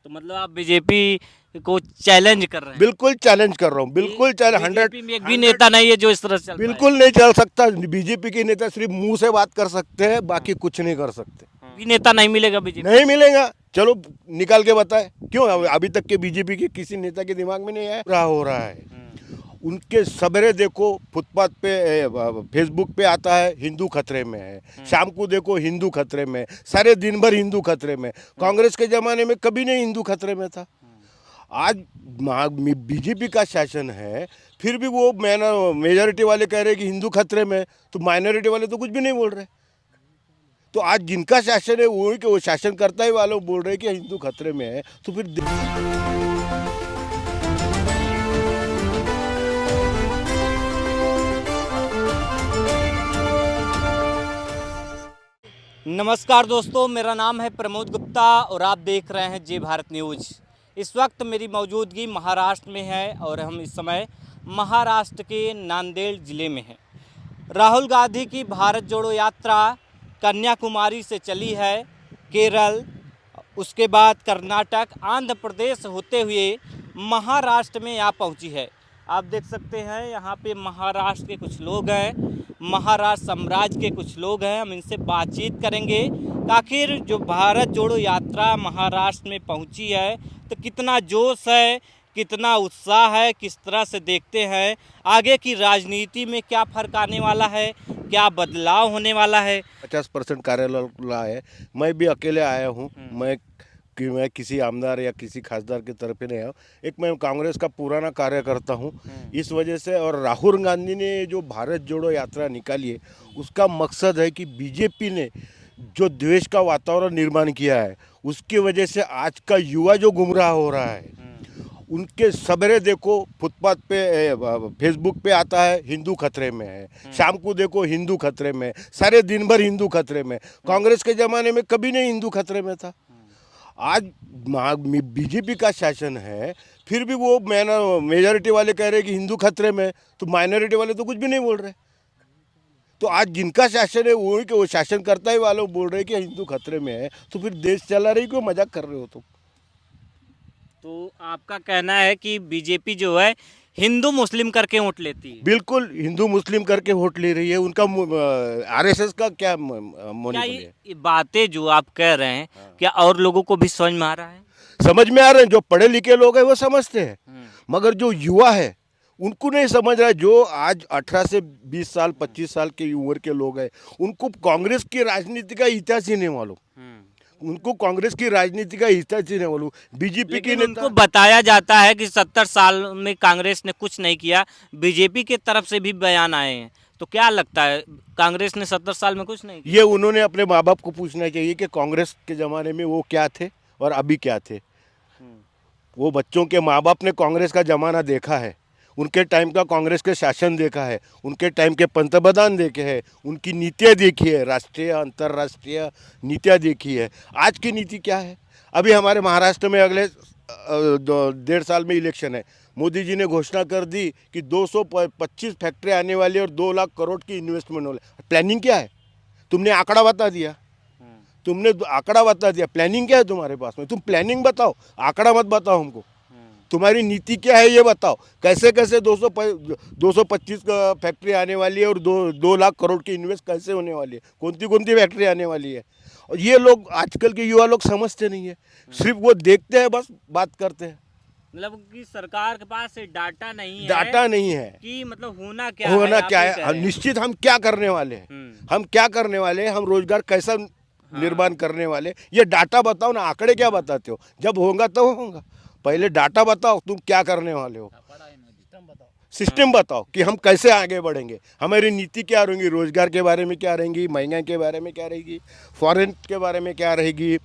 तो मतलब आप बीजेपी को चैलेंज कर रहे हैं? बिल्कुल चैलेंज कर रहा हूँ, बिल्कुल चैलेंज। बीजेपी में एक भी नेता नहीं है जो इस तरह से चल बिल्कुल नहीं चल सकता। बीजेपी के नेता सिर्फ मुंह से बात कर सकते हैं, बाकी कुछ नहीं कर सकते। पाए भी नेता नहीं मिलेगा बीजेपी? नहीं मिलेगा। चलो निकाल के बताए क्यों अभी तक के बीजेपी के किसी नेता के दिमाग में नहीं आया। रहा हो रहा है उनके सबरे देखो फुटपाथ पे फेसबुक पे आता है हिंदू खतरे में है, शाम को देखो हिंदू खतरे में, सारे दिन भर हिंदू खतरे में। कांग्रेस के ज़माने में कभी नहीं हिंदू खतरे में था। आज बीजेपी का शासन है, फिर भी वो मेजॉरिटी वाले कह रहे हैं कि हिंदू खतरे में, तो माइनॉरिटी वाले तो कुछ भी नहीं बोल रहे। तो आज जिनका शासन है वही के वो शासन करता ही वालों बोल रहे हैं कि हिंदू खतरे में है, तो फिर नमस्कार दोस्तों, मेरा नाम है प्रमोद गुप्ता और आप देख रहे हैं जय भारत न्यूज़। इस वक्त मेरी मौजूदगी महाराष्ट्र में है और हम इस समय महाराष्ट्र के नांदेड़ ज़िले में हैं। राहुल गांधी की भारत जोड़ो यात्रा कन्याकुमारी से चली है, केरल, उसके बाद कर्नाटक, आंध्र प्रदेश होते हुए महाराष्ट्र में यहाँ पहुँची है। आप देख सकते हैं यहाँ पे महाराष्ट्र के कुछ लोग हैं, महाराष्ट्र साम्राज्य के कुछ लोग हैं। हम इनसे बातचीत करेंगे आखिर जो भारत जोड़ो यात्रा महाराष्ट्र में पहुंची है तो कितना जोश है, कितना उत्साह है, किस तरह से देखते हैं आगे की राजनीति में क्या फ़र्क आने वाला है, क्या बदलाव होने वाला है। 50% कार्यालय है। मैं भी अकेले आया हूँ। मैं किसी आमदार या किसी खासदार की तरफ ही नहीं आया। एक मैं कांग्रेस का पुराना कार्यकर्ता हूँ, इस वजह से। और राहुल गांधी ने जो भारत जोड़ो यात्रा निकाली है, उसका मकसद है कि बीजेपी ने जो द्वेष का वातावरण निर्माण किया है, उसकी वजह से आज का युवा जो गुमराह हो रहा है, उनके सबरे देखो फुटपाथ पे फेसबुक पे आता है हिंदू खतरे में है, शाम को देखो हिंदू खतरे में, सारे दिन भर हिंदू खतरे में। कांग्रेस के ज़माने में कभी नहीं हिंदू खतरे में था। आज बीजेपी का शासन है, फिर भी वो मेजॉरिटी वाले कह रहे हैं कि हिंदू खतरे में, तो माइनॉरिटी वाले तो कुछ भी नहीं बोल रहे। तो आज जिनका शासन है वही के वो शासन करता ही वालों बोल रहे हैं कि हिंदू खतरे में है, तो फिर देश चला रही क्यों? मजाक कर रहे हो तुम? तो आपका कहना है कि बीजेपी जो है हिंदू मुस्लिम करके वोट लेती है? बिल्कुल हिंदू मुस्लिम करके वोट ले रही है। उनका आरएसएस का क्या क्या मोनोपोली है? ये बातें जो आप कह रहे हैं क्या और लोगों को भी समझ में आ रहा है? समझ में आ रहे हैं। जो पढ़े लिखे लोग हैं वो समझते हैं, मगर जो युवा है उनको नहीं समझ रहा है। जो आज 18 से 20 साल 25 साल की उम्र के लोग हैं, उनको कांग्रेस की राजनीति का इतिहास ही नहीं मालूम। उनको कांग्रेस की राजनीति का इतिहास ही नहीं मालूम। बीजेपी की लेकिन उनको बताया जाता है कि 70 साल में कांग्रेस ने कुछ नहीं किया। बीजेपी के तरफ से भी बयान आए हैं, तो क्या लगता है कांग्रेस ने 70 साल में कुछ नहीं किया? ये उन्होंने अपने माँ बाप को पूछना चाहिए कि कांग्रेस के ज़माने में वो क्या थे और अभी क्या थे। वो बच्चों के माँ बाप ने कांग्रेस का ज़माना देखा है, उनके टाइम का कांग्रेस के शासन देखा है, उनके टाइम के पंतप्रधान देखे हैं, उनकी नीतियाँ देखी है, राष्ट्रीय अंतर्राष्ट्रीय नीतियाँ देखी है। आज की नीति क्या है? अभी हमारे महाराष्ट्र में अगले 1.5 साल में इलेक्शन है। मोदी जी ने घोषणा कर दी कि 225 फैक्ट्री आने वाली और 2 लाख करोड़ की इन्वेस्टमेंट होने। प्लानिंग क्या है? तुमने आंकड़ा बता दिया, तुमने आंकड़ा बता दिया। प्लानिंग क्या है तुम्हारे पास में? तुम प्लानिंग बताओ, आंकड़ा मत बताओ हमको। तुम्हारी नीति क्या है ये बताओ। कैसे कैसे 225 का फैक्ट्री आने वाली है और 2 लाख करोड़ की इन्वेस्ट कैसे होने वाली है? कौन सी फैक्ट्री आने वाली है? और ये लोग आजकल के युवा लोग समझते नहीं है, सिर्फ वो देखते हैं, बस बात करते हैं। मतलब कि सरकार के पास डाटा नहीं है, डाटा नहीं है कि मतलब होना क्या है। निश्चित हम क्या करने वाले हैं, हम क्या करने वाले हैं, हम रोजगार कैसा निर्माण करने वाले, ये डाटा बताओ ना। आंकड़े क्या बताते हो? जब होगा तो होगा। पहले डाटा बताओ, तुम क्या करने वाले हो, सिस्टम बताओ कि हम कैसे आगे बढ़ेंगे, हमारी नीति क्या रहेगी, रोजगार के बारे में क्या रहेगी, महंगाई के बारे में क्या रहेगी, फॉरेन के बारे में क्या रहेगी,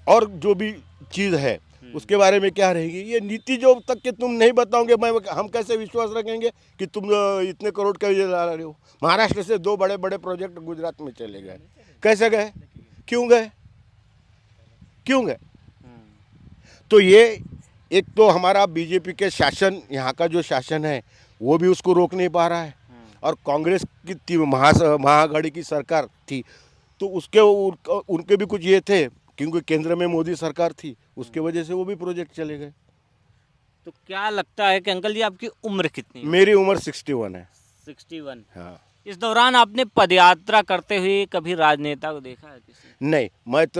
और जो भी चीज़ है उसके बारे में क्या रहेगी। ये नीति जो तक कि तुम नहीं बताओगे, हम कैसे विश्वास रखेंगे कि तुम इतने करोड़ का ये ला रहे हो। महाराष्ट्र से 2 बड़े बड़े प्रोजेक्ट गुजरात में चले गए, कैसे गए, क्यों गए, क्यों गए? तो ये एक तो हमारा बीजेपी के शासन, यहाँ का जो शासन है वो भी उसको रोक नहीं पा रहा है। और कांग्रेस की महागढ़ी की सरकार थी, तो उनके भी कुछ ये थे क्योंकि केंद्र में मोदी सरकार थी, उसके वजह से वो भी प्रोजेक्ट चले गए। तो क्या लगता है कि अंकल जी आपकी उम्र कितनी है? मेरी उम्र 61 है। 61। हाँ। इस दौरान आपने पदयात्रा करते हुए कभी राजनेता को देखा है किसी? नहीं,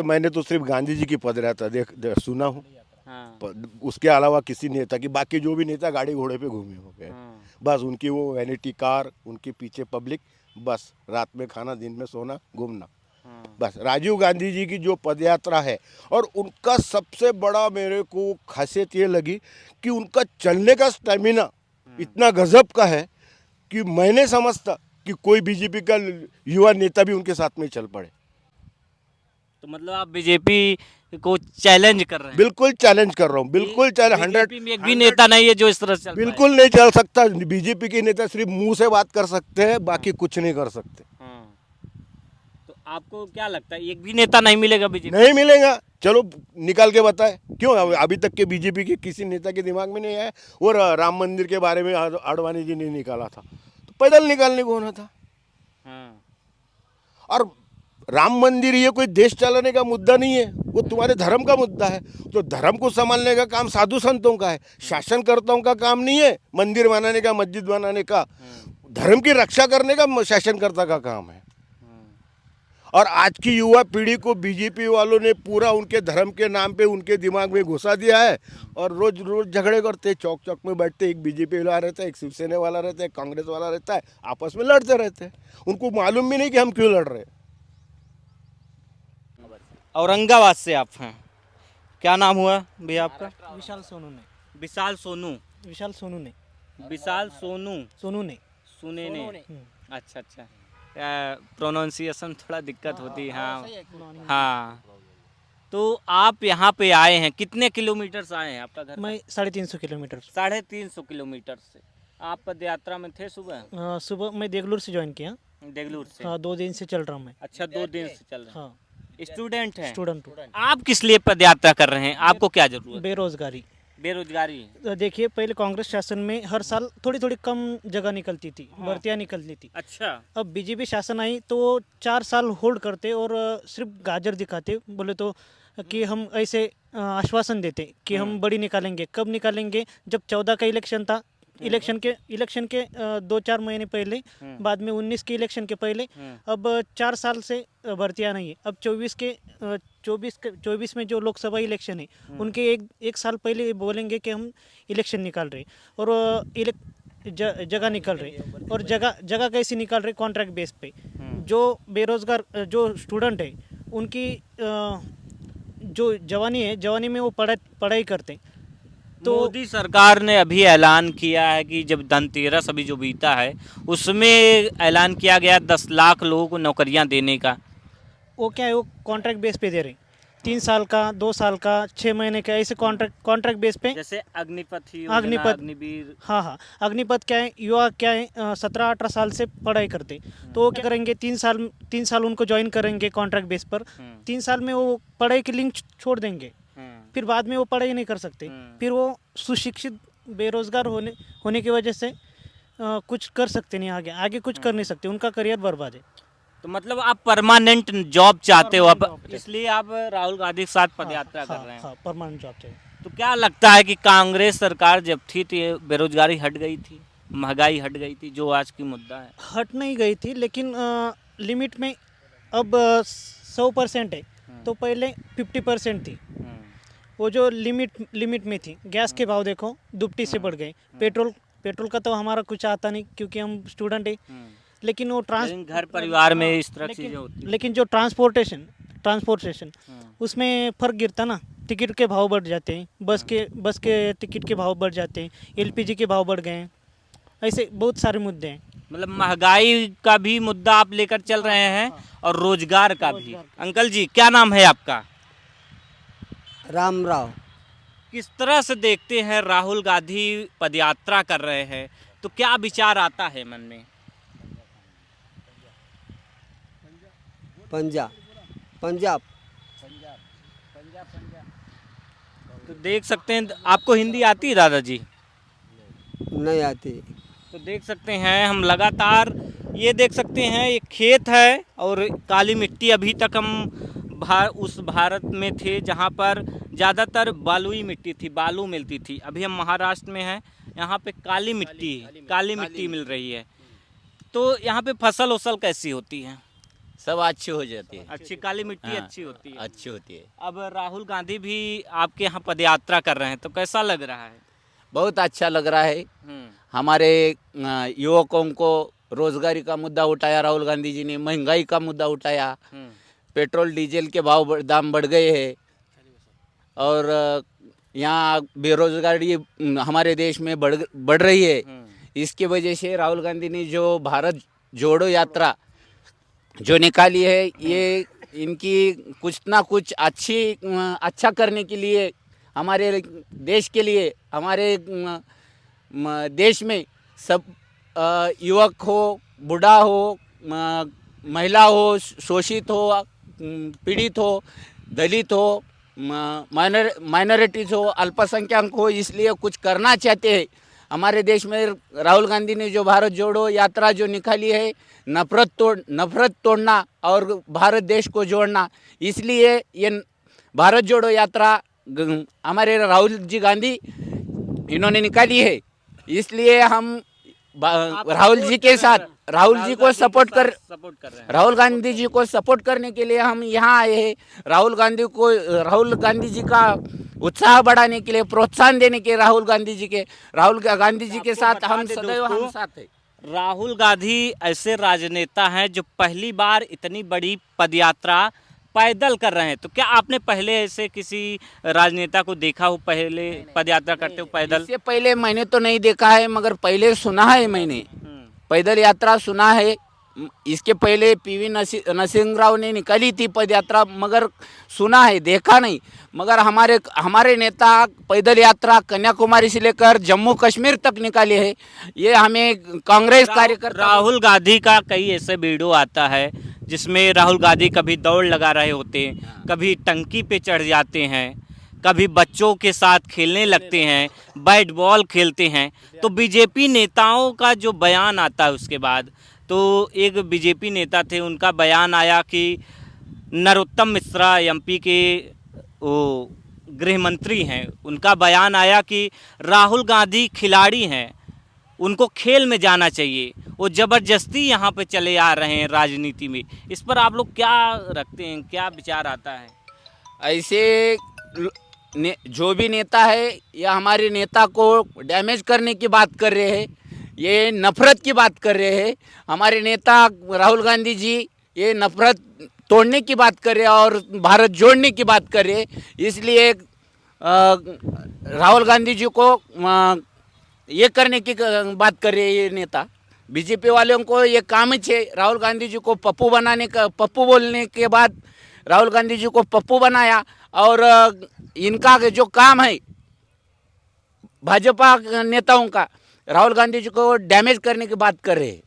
मैंने तो सिर्फ गांधी जी की पदयात्रा सुना हूँ। हाँ। उसके अलावा किसी नेता की, बाकी जो भी नेता गाड़ी घोड़े पे घूमे हो गए, हाँ। बस उनकी वो वैनिटी कार, उनके पीछे पब्लिक, बस रात में खाना, दिन में सोना, घूमना। हाँ। बस राजीव गांधी जी की जो पदयात्रा है, और उनका सबसे बड़ा मेरे को खासियत ये लगी कि उनका चलने का स्टेमिना इतना गजब का है कि मैं नहीं समझता कि कोई बीजेपी का युवा नेता भी उनके साथ में चल पड़े। तो मतलब आप बीजेपी को चैलेंज कर रहे हैं? बिल्कुल चैलेंज कर रहा हूँ, बिल्कुल चैलेंज। 100 बीजेपी में एक भी नेता नहीं है जो इस तरह से चल बिल्कुल नहीं चल सकता। बीजेपी के नेता सिर्फ मुंह से बात कर सकते हैं, बाकी कुछ नहीं कर सकते। पाए। हाँ। तो आपको क्या लगता है एक भी नेता नहीं मिलेगा बीजेपी? नहीं मिलेगा। चलो निकाल के बताए, क्यों अभी तक के बीजेपी के किसी नेता के दिमाग में नहीं आया? और राम मंदिर के बारे में आडवाणी जी ने निकाला था, तो पैदल निकालने को होना था। हाँ। और राम मंदिर ये कोई देश चलाने का मुद्दा नहीं है, वो तुम्हारे धर्म का मुद्दा है। तो धर्म को संभालने का काम साधु संतों का है, शासनकर्ताओं का काम नहीं है। मंदिर बनाने का, मस्जिद बनाने का, धर्म की रक्षा करने का शासनकर्ता का काम है। और आज की युवा पीढ़ी को बीजेपी वालों ने पूरा उनके धर्म के नाम पे उनके दिमाग में घुसा दिया है, और रोज रोज झगड़े करते, चौक चौक में बैठते, एक बीजेपी वाला रहता है, एक शिवसेना वाला रहता है, एक कांग्रेस वाला रहता है, आपस में लड़ते रहते हैं। उनको मालूम भी नहीं कि हम क्यों लड़ रहे हैं। औरंगाबाद से आप हैं, क्या नाम हुआ भैया आपका? विशाल सोनू ने। विशाल सोनू। विशाल सोनू ने। विशाल सोनू। सोनू ने। सुने ने। हम्म। अच्छा अच्छा, प्रोनाउंसिएशन थोड़ा दिक्कत होती है। हाँ हाँ। तो आप यहाँ पे आए हैं, कितने किलोमीटर से आए हैं? आपका घर मैं 350 किलोमीटर। 350 किलोमीटर से। आप पदयात्रा में थे सुबह? सुबह मैं देगलूर से ज्वाइन किया। देगलूर से? हाँ, 2 दिन से चल रहा हूँ मैं। अच्छा, 2 दिन से चल रहे हाँ, हैं। स्टूडेंट हैं? स्टूडेंट हूँ। आप किस लिए पदयात्रा कर रहे हैं? आपको क्या जरूरत है? बेरोजगारी। बेरोजगारी। तो देखिए, पहले कांग्रेस शासन में हर साल थोड़ी थोड़ी कम जगह निकलती थी, भर्तियाँ निकलती थी। अच्छा। अब बीजेपी शासन आई तो 4 साल होल्ड करते और सिर्फ गाजर दिखाते, बोले तो कि हम ऐसे आश्वासन देते कि हम बड़ी निकालेंगे। कब निकालेंगे? जब 14 का इलेक्शन था, इलेक्शन के 2-4 महीने पहले, बाद में 19 के इलेक्शन के पहले। अब 4 साल से भर्तियाँ नहीं है। अब 24 में जो लोकसभा इलेक्शन है, उनके एक साल पहले बोलेंगे कि हम इलेक्शन निकाल रहे, और जगह निकल रही। और जगह कैसी निकाल रहे? कॉन्ट्रैक्ट बेस पे। जो बेरोजगार जो स्टूडेंट है, उनकी जो जवानी में वो पढ़ाई करते। तो मोदी सरकार ने अभी ऐलान किया है कि जब धनतेरस अभी जो बीता है, उसमें ऐलान किया गया 10 लाख लोगों को नौकरियां देने का। वो क्या है, वो कॉन्ट्रैक्ट बेस पे दे रहे हैं। 3 साल का, 2 साल का, 6 महीने का, ऐसे कॉन्ट्रैक्ट बेस पे। जैसे अग्निपथ अग्निवीर। हाँ, अग्निपथ क्या है, युवा क्या है, 17-18 साल से पढ़ाई करते। तो वो क्या करेंगे, 3 साल उनको ज्वाइन करेंगे कॉन्ट्रैक्ट बेस पर। 3 साल में वो पढ़ाई की लिंक छोड़ देंगे, फिर बाद में वो पढ़ाई नहीं कर सकते। फिर वो सुशिक्षित बेरोजगार होने की वजह से कुछ कर सकते नहीं, आगे कुछ कर नहीं सकते, उनका करियर बर्बाद है। तो मतलब आप परमानेंट जॉब चाहते हो अब, इसलिए आप राहुल गांधी के साथ पदयात्रा कर रहे हैं? हाँ, परमानेंट जॉब चाहिए। तो क्या लगता है कि कांग्रेस सरकार जब थी तो ये बेरोजगारी हट गई थी, महंगाई हट गई थी, जो आज की मुद्दा है? हट नहीं गई थी, लेकिन लिमिट में। अब 100% है, तो पहले 50% थी। वो जो लिमिट में थी। गैस के भाव देखो, दुपटी से बढ़ गए। पेट्रोल का तो हमारा कुछ आता नहीं, क्योंकि हम स्टूडेंट है। लेकिन वो घर परिवार में इस तरह चीजें होती हैं। लेकिन जो ट्रांसपोर्टेशन उसमें फ़र्क गिरता ना। टिकट के भाव बढ़ जाते हैं, बस के टिकट के भाव बढ़ जाते हैं, LPG के भाव बढ़ गए हैं। ऐसे बहुत सारे मुद्दे हैं। मतलब महंगाई का भी मुद्दा आप लेकर चल रहे हैं, और रोजगार का भी। अंकल जी, क्या नाम है आपका? राम राव। किस तरह से देखते हैं राहुल गांधी पदयात्रा कर रहे हैं, तो क्या विचार आता है मन में? पंजाब। तो देख सकते हैं, आपको हिंदी आती है दादाजी? नहीं आती। तो देख सकते हैं, हम लगातार ये देख सकते हैं, एक खेत है और काली मिट्टी अभी तक हम उस भारत में थे जहाँ पर ज़्यादातर बालुई मिट्टी थी, बालू मिलती थी। अभी हम महाराष्ट्र में हैं, यहाँ पे काली मिट्टी मिल रही है। तो यहाँ पे फसल वसल कैसी होती है? सब अच्छी हो जाती है। अच्छी काली मिट्टी हाँ, अच्छी होती है। अच्छी होती है। अब राहुल गांधी भी आपके यहाँ पदयात्रा कर रहे हैं, तो कैसा लग रहा है? बहुत अच्छा लग रहा है। हमारे युवकों को रोजगारी का मुद्दा उठाया राहुल गांधी जी ने, महंगाई का मुद्दा उठाया, पेट्रोल डीजल के दाम बढ़ गए हैं और यहाँ बेरोजगारी हमारे देश में बढ़ रही है। इसकी वजह से राहुल गांधी ने जो भारत जोड़ो यात्रा जो निकाली है, ये इनकी कुछ ना कुछ अच्छा करने के लिए, हमारे देश के लिए, हमारे देश में सब युवक हो, बूढ़ा हो, महिला हो, शोषित हो, पीड़ित हो, दलित हो, माइनॉरिटीज हो, अल्पसंख्यक हो, इसलिए कुछ करना चाहते हैं। हमारे देश में राहुल गांधी ने जो भारत जोड़ो यात्रा जो निकाली है, नफरत तोड़ना और भारत देश को जोड़ना, इसलिए ये भारत जोड़ो यात्रा हमारे राहुल जी गांधी इन्होंने निकाली है। इसलिए हम राहुल जी के साथ, राहुल जी को सपोर्ट कर रहे हैं। राहुल गांधी जी को सपोर्ट करने के लिए हम यहाँ आए हैं। राहुल गांधी जी का उत्साह बढ़ाने के लिए, प्रोत्साहन देने के राहुल गांधी जी के साथ हम सदैव हम साथ हैं। राहुल गांधी ऐसे राजनेता हैं जो पहली बार इतनी बड़ी पदयात्रा पैदल कर रहे हैं। तो क्या आपने पहले ऐसे किसी राजनेता को देखा हो पहले पदयात्रा करते हो पैदल? इससे पहले मैंने तो नहीं देखा है, मगर पहले सुना है, मैंने पैदल यात्रा सुना है। इसके पहले पीवी नरसिंह राव ने निकाली थी पदयात्रा, मगर सुना है, देखा नहीं। मगर हमारे नेता पैदल यात्रा कन्याकुमारी से लेकर जम्मू कश्मीर तक निकाले है। ये हमें कांग्रेस कार्यकर्ता राहुल गांधी का कई ऐसे वीडियो आता है जिसमें राहुल गांधी कभी दौड़ लगा रहे होते हैं, कभी टंकी पे चढ़ जाते हैं, कभी बच्चों के साथ खेलने लगते हैं, बैट बॉल खेलते हैं। तो बीजेपी नेताओं का जो बयान आता है उसके बाद, तो एक बीजेपी नेता थे, उनका बयान आया कि नरोत्तम मिश्रा एमपी के वो गृह मंत्री हैं, उनका बयान आया कि राहुल गांधी खिलाड़ी हैं, उनको खेल में जाना चाहिए, वो ज़बरदस्ती यहाँ पे चले आ रहे हैं राजनीति में। इस पर आप लोग क्या रखते हैं, क्या विचार आता है? ऐसे जो भी नेता है, या हमारे नेता को डैमेज करने की बात कर रहे हैं, ये नफरत की बात कर रहे हैं। हमारे नेता राहुल गांधी जी ये नफरत तोड़ने की बात कर रहे हैं और भारत जोड़ने की बात कर रहे हैं। इसलिए राहुल गांधी जी को ये करने की बात कर रहे हैं ये नेता। बीजेपी वालों को ये काम ही है राहुल गांधी जी को पप्पू बोलने के बाद राहुल गांधी जी को पप्पू बनाया, और इनका जो काम है भाजपा नेताओं का, राहुल गांधी जी को डैमेज करने की बात कर रहे हैं।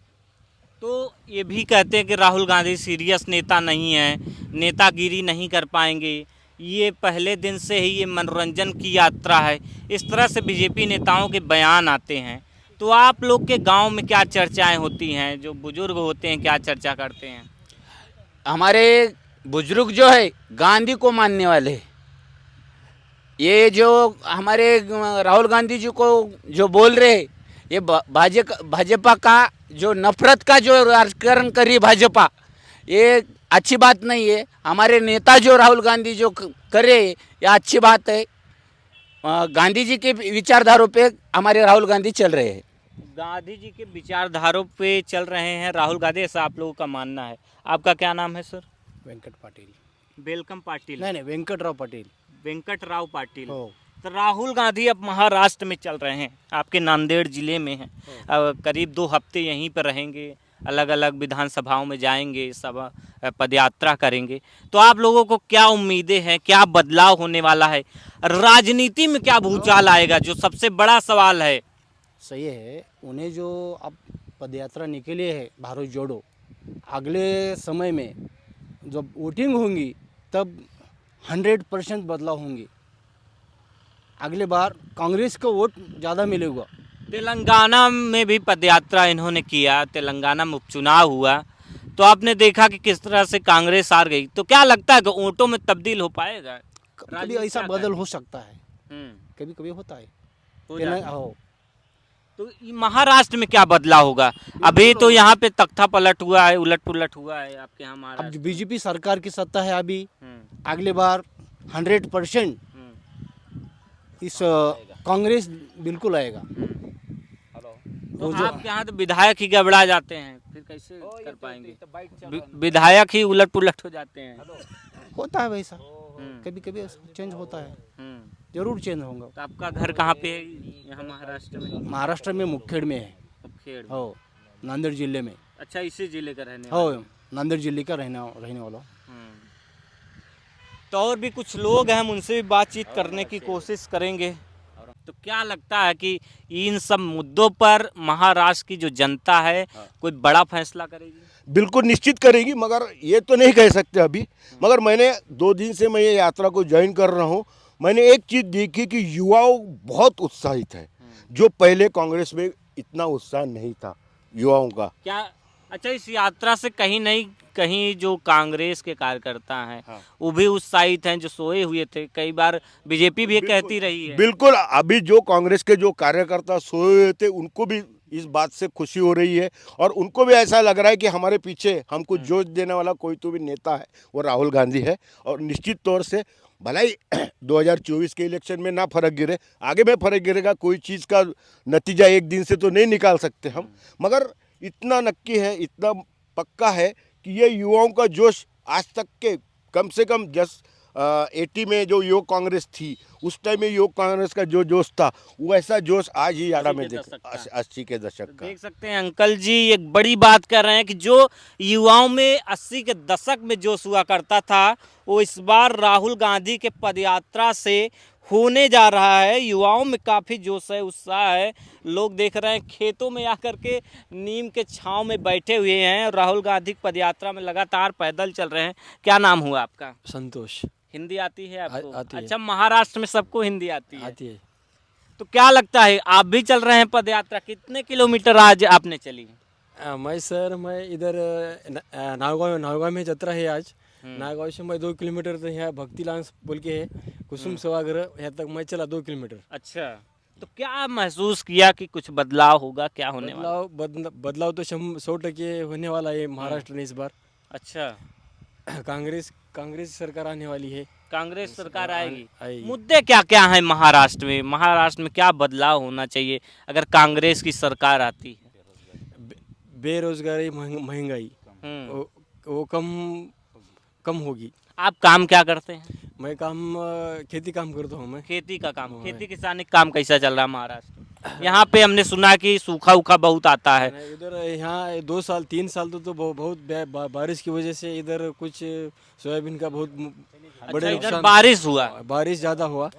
तो ये भी कहते हैं कि राहुल गांधी सीरियस नेता नहीं है, नेतागिरी नहीं कर पाएंगे, ये पहले दिन से ही ये मनोरंजन की यात्रा है। इस तरह से बीजेपी नेताओं के बयान आते हैं। तो आप लोग के गांव में क्या चर्चाएं होती हैं? जो बुजुर्ग होते हैं क्या चर्चा करते हैं? हमारे बुजुर्ग जो है गांधी को मानने वाले, ये जो हमारे राहुल गांधी जी को जो बोल रहे, ये भाजपा का जो नफरत का जो राजकारण करी भाजपा, ये अच्छी बात नहीं है। हमारे नेता जो राहुल गांधी जो करे, ये अच्छी बात है। गांधी जी के विचारधारों पे हमारे राहुल गांधी चल रहे हैं। गांधी जी के विचारधारों पे चल रहे हैं राहुल गांधी, ऐसा आप लोगों का मानना है। आपका क्या नाम है सर? वेंकट पाटील। वेलकम पाटिल? नहीं, वेंकटराव पाटील। वेंकटराव पाटिल। हो। तो राहुल गांधी अब महाराष्ट्र में चल रहे हैं, आपके नांदेड़ जिले में हैं। अब करीब 2 हफ्ते यहीं पर रहेंगे, अलग अलग विधानसभाओं में जाएंगे, सब पदयात्रा करेंगे। तो आप लोगों को क्या उम्मीदें हैं, क्या बदलाव होने वाला है, राजनीति में क्या भूचाल आएगा, जो सबसे बड़ा सवाल है? सही है, उन्हें जो अब पदयात्रा निकली है भारत जोड़ो, अगले समय में जब वोटिंग होंगी तब 100% बदलाव होंगे। अगले बार कांग्रेस को वोट ज़्यादा मिलेगा। तेलंगाना में भी पदयात्रा इन्होंने किया, तेलंगाना में उपचुनाव हुआ, तो आपने देखा कि किस तरह से कांग्रेस हार गई, तो क्या लगता है कि वोटों में तब्दील हो पाएगा? कभी राजनीति ऐसा क्या बदल करें? हो सकता है, कभी कभी होता है हो कि जाता नहीं है। हो। तो ये महाराष्ट्र में क्या बदलाव होगा? अभी तो यहाँ पे तख्ता पलट हुआ है, उलट पुलट हुआ है आपके यहाँ अब महाराष्ट्र में। बीजेपी सरकार की सत्ता है अभी, हम्म, अगले बार 100% हम्म, इस कांग्रेस बिल्कुल आएगा। तो वो जो आपके यहाँ तो विधायक ही गड़बड़ा जाते हैं, फिर कैसे कर पाएंगे? विधायक ही उलट पुलट हो जाते हैं। होता है वैसा, हम्म, कभी कभी चेंज होता है, हम्म। जरूर चेंज होगा। तो आपका घर कहाँ पे है यहाँ महाराष्ट्र में? महाराष्ट्र में मुखेड़ में है, मुखेड़ में। हो नांदेड़ जिले में, अच्छा, इसी जिले का रहने हो वाले हैं। नांदेड़ जिले का रहने वाला। हम्म। तो और भी कुछ लोग हैं, हम उनसे भी बातचीत करने की कोशिश करेंगे। तो क्या लगता है कि इन सब मुद्दों पर महाराष्ट्र की जो जनता है कोई बड़ा फैसला करेगी? बिल्कुल निश्चित करेगी, मगर ये तो नहीं कह सकते अभी। मगर मैंने 2 दिन से मैं ये यात्रा को ज्वाइन कर रहा हूँ, मैंने एक चीज़ देखी कि युवाओं बहुत उत्साहित है, जो पहले कांग्रेस में इतना उत्साह नहीं था युवाओं का। क्या अच्छा, इस यात्रा से कहीं नहीं कहीं जो कांग्रेस के कार्यकर्ता हैं वो भी उत्साहित हैं, जो सोए हुए थे, कई बार बीजेपी भी कहती रही है। बिल्कुल, अभी जो कांग्रेस के जो कार्यकर्ता सोए हुए थे उनको भी इस बात से खुशी हो रही है, और उनको भी ऐसा लग रहा है कि हमारे पीछे हमको जोश देने वाला कोई तो भी नेता है, वो राहुल गांधी है। और निश्चित तौर से भले ही 2024 के इलेक्शन में ना फर्क गिरे, आगे में फर्क गिरेगा, कोई चीज़ का नतीजा एक दिन से तो नहीं निकाल सकते हम, मगर इतना नक्की है, इतना पक्का है कि ये युवाओं का जोश आज तक के कम से कम 80 में जो योग कांग्रेस थी उस टाइम में योग कांग्रेस का जो जोश था, वैसा जोश आज ही यारा में 80 के दशक का। देख सकते हैं अंकल जी एक बड़ी बात कर रहे हैं कि जो युवाओं में 80 के दशक में जोश हुआ करता था, वो इस बार राहुल गांधी के पदयात्रा से होने जा रहा है। युवाओं में काफ़ी जोश है, उत्साह है। लोग देख रहे हैं खेतों में आकर के नीम के छांव में बैठे हुए हैं और राहुल गांधी की पदयात्रा में लगातार पैदल चल रहे हैं। क्या नाम हुआ आपका? संतोष। हिंदी आती है आपको? आती है। अच्छा, महाराष्ट्र में सबको हिंदी आती है। आती है। तो क्या लगता है, आप भी चल रहे हैं पदयात्रा? कितने किलोमीटर आज आपने चली? मैं इधर नावगांव में यात्रा है आज। नावगांव से मैं 2 किलोमीटर तो यहाँ भक्ति लॉन्च बोल के है, कुसुम सभागृह, यहाँ तक मैं चला 2 किलोमीटर। अच्छा, तो क्या महसूस किया कि कुछ बदलाव होगा? क्या होने वाला? बदलाव तो 100% होने वाला है महाराष्ट्र में इस बार। अच्छा, कांग्रेस सरकार आने वाली है। कांग्रेस सरकार आएगी। आएगी। मुद्दे क्या क्या हैं महाराष्ट्र में? महाराष्ट्र में क्या बदलाव होना चाहिए अगर कांग्रेस की सरकार आती है? बेरोजगारी, महंगाई हम्म। वो कम होगी। आप काम क्या करते हैं? मैं खेती काम करता हूँ मैं। खेती का काम, खेती किसानी का काम कैसा चल रहा है महाराष्ट्र? यहाँ पे हमने सुना कि सूखा उखा बहुत आता है। इधर यहाँ 2 साल 3 साल तो बहुत बारिश की वजह से इधर कुछ सोयाबीन का बहुत अच्छा, बड़े इधर नुकसान। बारिश हुआ? बारिश ज़्यादा हुआ।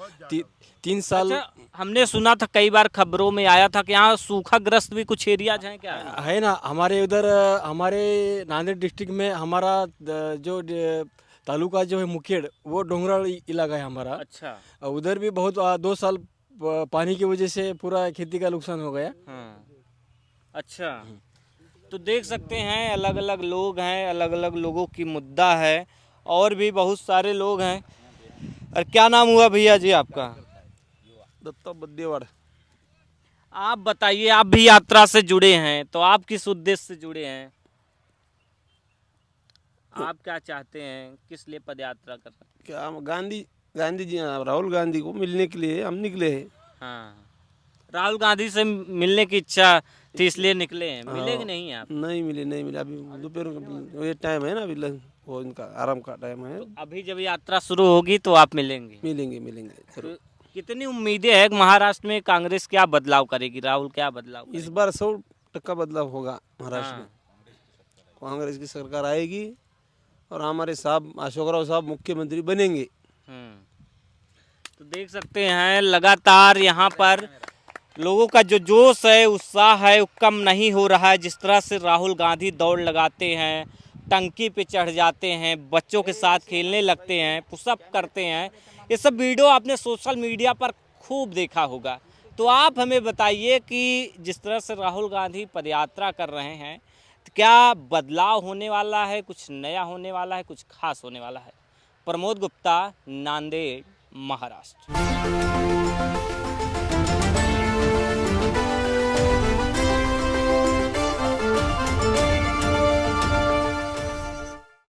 3 साल अच्छा, हमने सुना था, कई बार खबरों में आया था कि यहाँ सूखाग्रस्त भी कुछ एरियाज हैं क्या? है ना। हमारे उधर हमारे नांदेड़ डिस्ट्रिक्ट में हमारा जो तालुका जो है मुखेड़, वो डोंगराल इलाका है हमारा। अच्छा। उधर भी बहुत 2 साल पानी की वजह से पूरा खेती का नुकसान हो गया। हाँ। अच्छा, तो देख सकते हैं अलग अलग लोग हैं, अलग अलग लोगों की मुद्दा है, और भी बहुत सारे लोग हैं। और क्या नाम हुआ भैया जी आपका? दत्ता बद्देवाड़। आप बताइए, आप भी यात्रा से जुड़े हैं, तो आप किस उद्देश्य से जुड़े हैं? आप क्या चाहते हैं, किस लिए पद यात्रा कर रहे हैं? क्या गांधी जी, राहुल गांधी को मिलने के लिए हम निकले हैं। हाँ, राहुल गांधी से मिलने की इच्छा थी इसलिए निकले हैं। मिले कि नहीं आप? नहीं मिले अभी दोपहर ये टाइम है ना, अभी वो इनका आराम का टाइम है। तो अभी जब यात्रा शुरू होगी तो आप मिलेंगे? मिलेंगे तो कितनी उम्मीदें हैं महाराष्ट्र में? कांग्रेस क्या बदलाव करेगी, राहुल क्या बदलाव इस करेगी? बार 100% बदलाव होगा महाराष्ट्र में। हाँ। कांग्रेस की सरकार आएगी और हमारे साहब अशोकराव साहब मुख्यमंत्री बनेंगे। तो देख सकते हैं लगातार यहाँ पर लोगों का जो जोश है, उत्साह है, वो कम नहीं हो रहा है। जिस तरह से राहुल गांधी दौड़ लगाते हैं, टंकी पे चढ़ जाते हैं, बच्चों के साथ खेलने लगते हैं, पुशअप करते हैं, ये सब वीडियो आपने सोशल मीडिया पर खूब देखा होगा। तो आप हमें बताइए कि जिस तरह से राहुल गांधी पदयात्रा कर रहे हैं, क्या बदलाव होने वाला है, कुछ नया होने वाला है, कुछ खास होने वाला है? प्रमोद गुप्ता, नांदेड़, महाराष्ट्र।